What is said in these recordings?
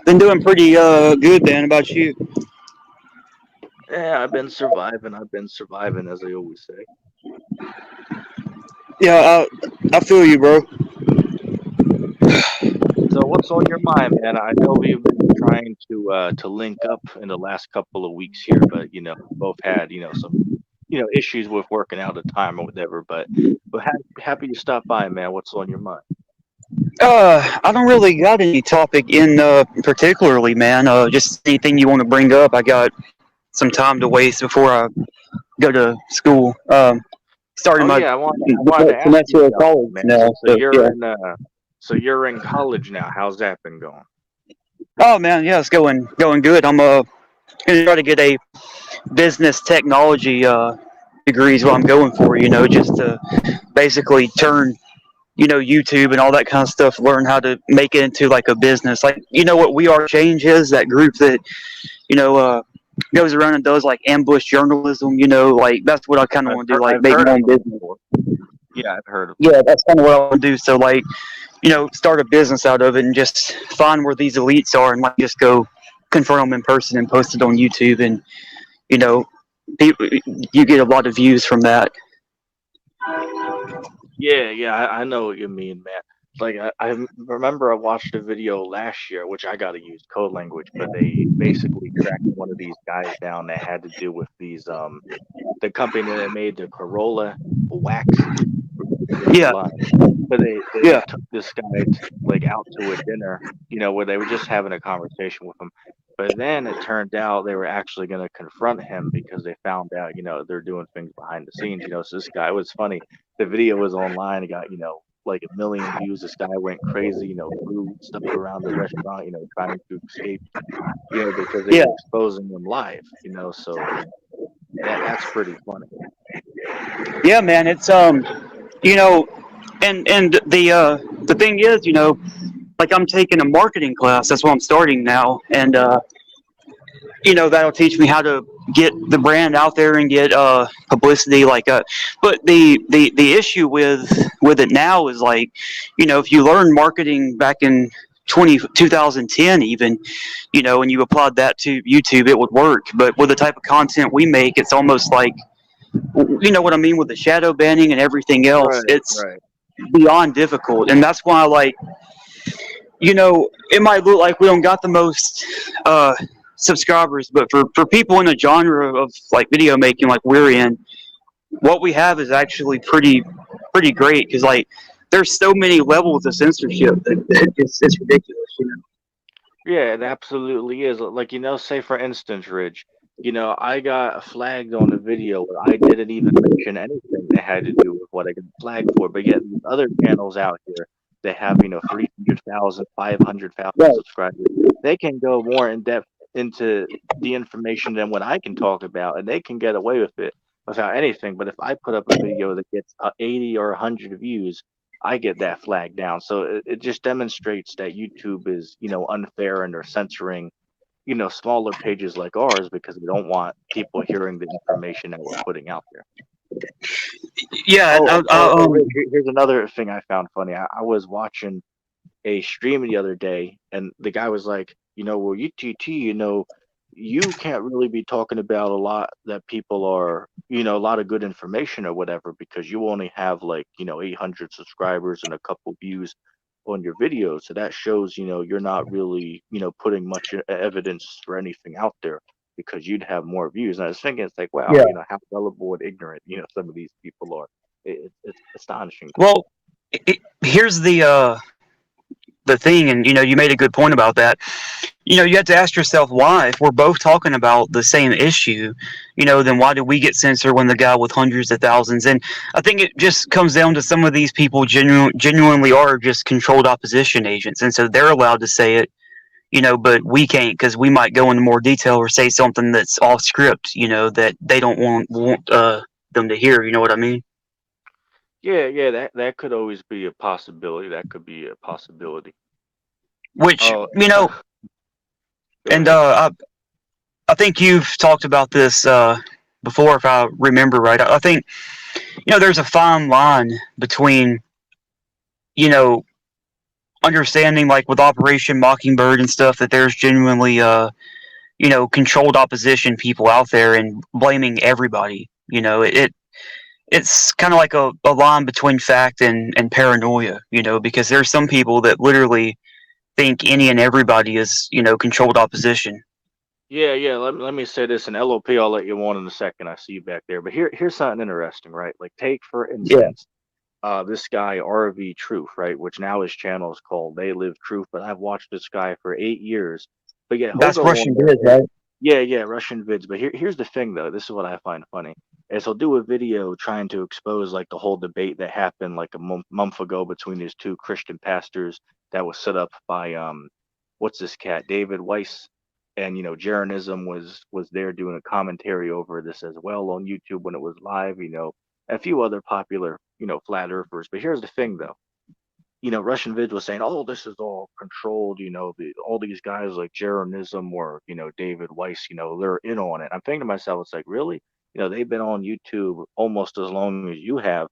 Been doing pretty good, man. About you? Yeah, I've been surviving. I've been surviving, as I always say. Yeah, I feel you, bro. So, what's on your mind, man? I know we've been trying to link up in the last couple of weeks here, but both had some issues with working out the time or whatever. But happy to stop by, man. What's on your mind? I don't really got any topic in particularly, man. Just anything you want to bring up. I got some time to waste before I go to school. Starting Oh my yeah, I wanted to ask you semester of about that, college man. now. So So yeah. you're in college now. How's that been going? Oh man, yeah, it's going good. I'm gonna try to get a business technology degree is what I'm going for. Just to basically turn YouTube and all that kind of stuff, learn how to make it into like a business. Like, what We Are Change is, that group that, you know, uh, goes around and does like ambush journalism, like that's what I kind of want to do, like I've make heard my of own them business. before. Yeah, I've heard of them. Yeah, that's kind of what I want to do. So, like, start a business out of it and just find where these elites are and like just go confront them in person and post it on YouTube. And, you know, people, you get a lot of views from that. Yeah, yeah, I know what you mean, man. Like I remember I watched a video last year, which I got to use code language, but they basically tracked one of these guys down that had to do with these the company that made the Corolla wax. Forget the Yeah, line, but they yeah, took this guy like out to a dinner, where they were just having a conversation with him. But then it turned out they were actually going to confront him because they found out, they're doing things behind the scenes. So this guy was funny. The video was online. It got, like 1 million views. This guy went crazy, threw stuff around the restaurant, trying to escape, because they yeah, were exposing him live, so that's pretty funny. yeah, man. It's you know, and the thing is, like I'm taking a marketing class. That's what I'm starting now, and that'll teach me how to get the brand out there and get publicity. But the issue with it now is like, if you learn marketing back in 2010 even, and you applied that to YouTube, it would work. But with the type of content we make, it's almost like, you know what I mean, with the shadow banning and everything else. Right, It's right. beyond difficult, and that's why, like, it might look like we don't got the most subscribers, but for people in a genre of like video making like we're in, what we have is actually pretty great because like there's so many levels of censorship that it's ridiculous. Yeah, it absolutely is. Like, say for instance, Ridge, I got flagged on a video where I didn't even mention anything that had to do with what I got flagged for, but yet these other channels out here that have, 300,000, 500,000 Right. subscribers, they can go more in depth into the information than what I can talk about, and they can get away with it without anything. But if I put up a video that gets 80 or 100 views, I get that flag down. So it just demonstrates that YouTube is, unfair and they're censoring, smaller pages like ours because they don't want people hearing the information that we're putting out there. Yeah, and Rich, here's another thing I found funny. I was watching a stream the other day, and the guy was like, well, ETT, you can't really be talking about a lot that people are, a lot of good information or whatever, because you only have like, 800 subscribers and a couple views on your videos. So that shows, you're not really, putting much evidence for anything out there because you'd have more views. And I was thinking, it's like, wow, yeah. how gullible and ignorant, some of these people are. It's astonishing to me. Well, here's the thing, and you made a good point about that. You have to ask yourself why. If we're both talking about the same issue, then why do we get censored when the guy with hundreds of thousands? And I think it just comes down to some of these people genuinely are just controlled opposition agents, and so they're allowed to say it, but we can't because we might go into more detail or say something that's off script, that they don't want them to hear. You know what I mean? Yeah, yeah, that could always be a possibility. That could be a possibility. Which Oh, go and ahead. I think you've talked about this before, if I remember right. I think there's a fine line between you know understanding, like with Operation Mockingbird and stuff, that there's genuinely controlled opposition people out there and blaming everybody. It's kind of like a line between fact and paranoia, because there's some people that literally think any and everybody is, controlled opposition. Yeah, yeah. Let me say this, and LOP, I'll let you on in a second. I see you back there. But here's something interesting, right? Like, take for Yeah, instance, this guy RV Truth, right? Which now his channel is called They Live Truth. But I've watched this guy for 8 years. But yeah, he'll that's go on Russian there. good, right? Yeah, yeah, Russian vids. But here's the thing, though. This is what I find funny. Is he'll do a video trying to expose like the whole debate that happened like a month ago between these two Christian pastors that was set up by what's this cat, David Weiss, and Jeranism was there doing a commentary over this as well on YouTube when it was live. A few other popular flat earthers. But here's the thing, though. Russian Vid was saying, "Oh, this is all controlled." All these guys like Jeranism or David Weiss, they're in on it. I'm thinking to myself, it's like, really? They've been on YouTube almost as long as you have,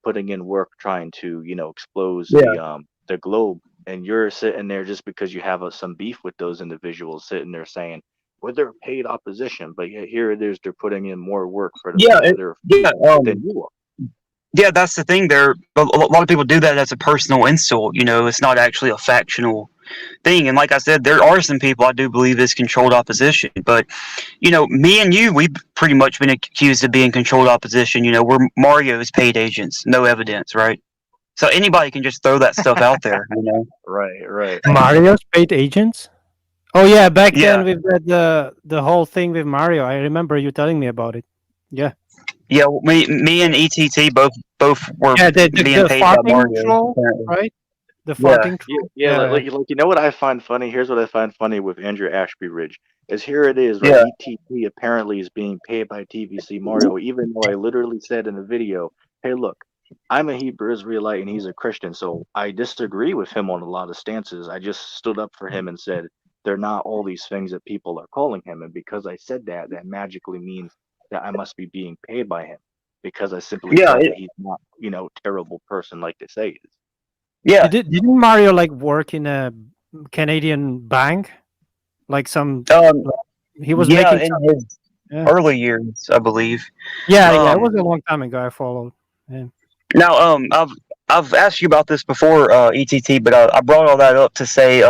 putting in work trying to expose Yeah. the globe, and you're sitting there just because you have some beef with those individuals, sitting there saying, "Well, they're paid opposition," but yet here it is, they're putting in more work for the Yeah, flat earth yeah. than you are. Yeah, that's the thing. There, a lot of people do that as a personal insult. It's not actually a factional thing. And like I said, there are some people I do believe is controlled opposition. But me and you, we've pretty much been accused of being controlled opposition. We're Mario's paid agents, no evidence, right? So anybody can just throw that stuff out there. Right, right. Mario's paid agents? Oh yeah, back Yeah, then we've had the whole thing with Mario. I remember you telling me about it. Yeah. yeah. Me and ETT both were Yeah, the being paid by farting Mario. troll, Apparently. right? The Yeah, farting Yeah, troll. yeah, Yeah. what I find funny. Here's what I find funny with Andrew Ashby Ridge is here it is, right? yeah, ETT apparently is being paid by TVC Mario, even though I literally said in the video, "Hey, look, I'm a Hebrew Israelite and he's a Christian, so I disagree with him on a lot of stances. I just stood up for him and said they're not all these things that people are calling him, and because I said that, that magically means that I must be being paid by him because I simply yeah, said that he's not, terrible person like they say he is." yeah. Didn't Mario like work in a Canadian bank? Like some Um, he was yeah, making in some. his Yeah. early years, I believe. Yeah, yeah. It Um, was a long time ago. I followed. Yeah. Now, I've asked you about this before, ETT, but I brought all that up to say,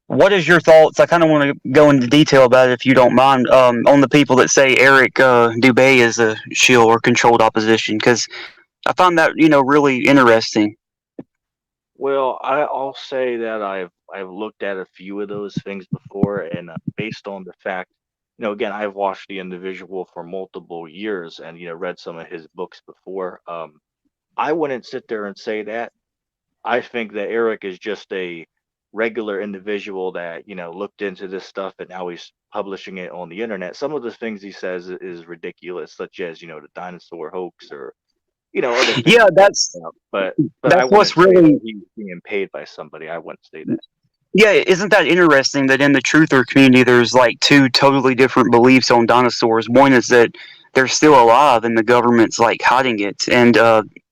what is your thoughts? I kind of want to go into detail about it, if you don't mind, on the people that say Eric Dubé is a shield or controlled opposition, because I find that really interesting. Well, I'll say that I've looked at a few of those things before, and based on the fact, again, I've watched the individual for multiple years, and read some of his books before. I wouldn't sit there and say that. I think that Eric is just a regular individual that looked into this stuff, and now he's publishing it on the internet. Some of the things he says is ridiculous, such as the dinosaur hoax or other things Yeah, he talks about. But I that's wouldn't what's say really. that he's being paid by somebody. I wouldn't say that. Yeah, isn't that interesting that in the truther community there's like two totally different beliefs on dinosaurs? One is that they're still alive and the government's like hiding it, and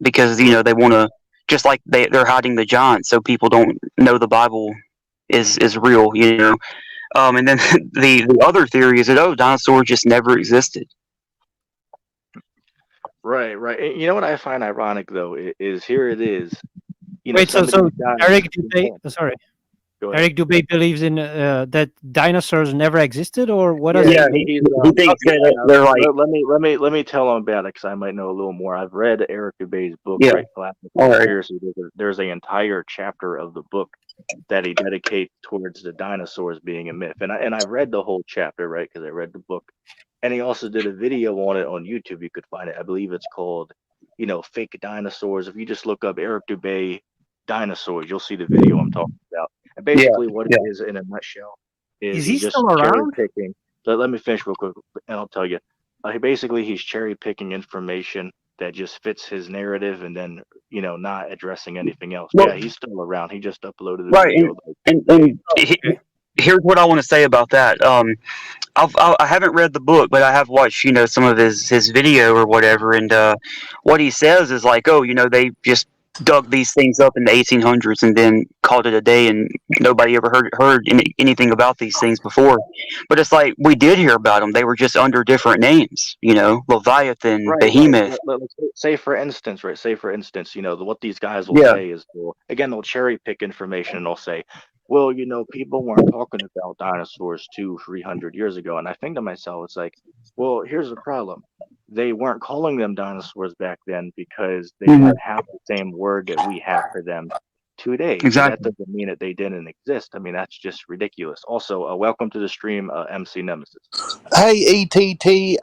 because they want to, just like they're hiding the giants so people don't know the Bible is real, and then the other theory is that dinosaurs just never existed. Right, right. And you know what I find ironic though is here it is. Wait, Some of so these guys. Eric Dubé, sorry, Go ahead. Eric Dubé believes in that dinosaurs never existed, or what does Yeah, he? He thinks that they're like let me tell him about it because I might know a little more. I've read Eric Dubé's book, yeah, Great Classic all right, Conspiracy. There's an entire chapter of the book that he dedicates towards the dinosaurs being a myth, and I've read the whole chapter, right? Because I read the book, and he also did a video on it on YouTube. You could find it. I believe it's called, Fake Dinosaurs. If you just look up Eric Dubé dinosaurs, you'll see the video I'm talking about. And yeah, basically, what yeah, it is in a nutshell is Is he he's just still cherry around? picking. Let me finish real quick, and I'll tell you. He's cherry picking information that just fits his narrative, and then not addressing anything else. well, Yeah, he's still around. He just uploaded a right, video. and Okay. here's what I want to say about that. I haven't read the book, but I have watched, some of his video or whatever, and what he says is like, they just dug these things up in the 1800s and then called it a day, and nobody ever heard anything about these things before. But it's like we did hear about them. They were just under different names, you know, Leviathan, Right, right. Behemoth. Let's say for instance, right? Say for instance, what these guys will Yeah. say is, they'll cherry pick information and they'll say, well, people weren't talking about dinosaurs 200-300 years ago. And I think to myself, it's like, well, here's the problem. They weren't calling them dinosaurs back then because they Mhm. didn't have the same word that we have for them today. So that Exactly. doesn't mean that they didn't exist. I mean, that's just ridiculous. Also, welcome to the stream, MC Nemesis. Hey, ETT.